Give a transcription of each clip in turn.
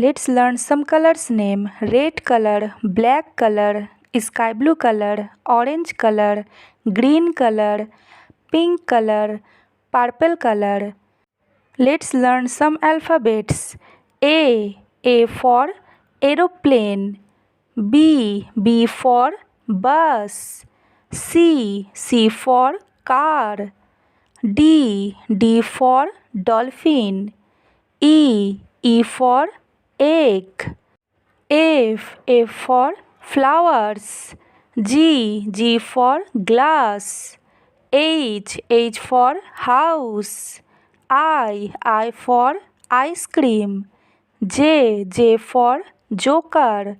Let's learn some colors name. Red color, black color, sky blue color, orange color, green color, pink color, purple color. Let's learn some alphabets. A for aeroplane. B for bus. C for car. D for dolphin. E for egg. F for flowers. G for glass. H for house. I for ice cream. J for joker.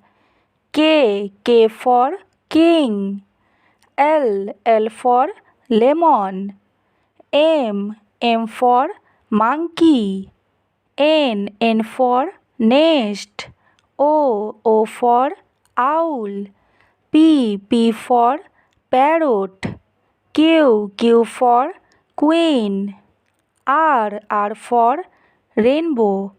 K for king. L for lemon. M for monkey. N for nest. O for owl. P for parrot. Q for queen. R for rainbow.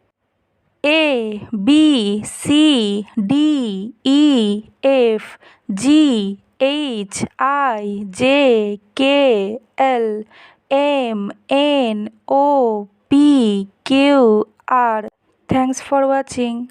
A B C D E F G H I J K L M N O P Q R. Thanks for watching.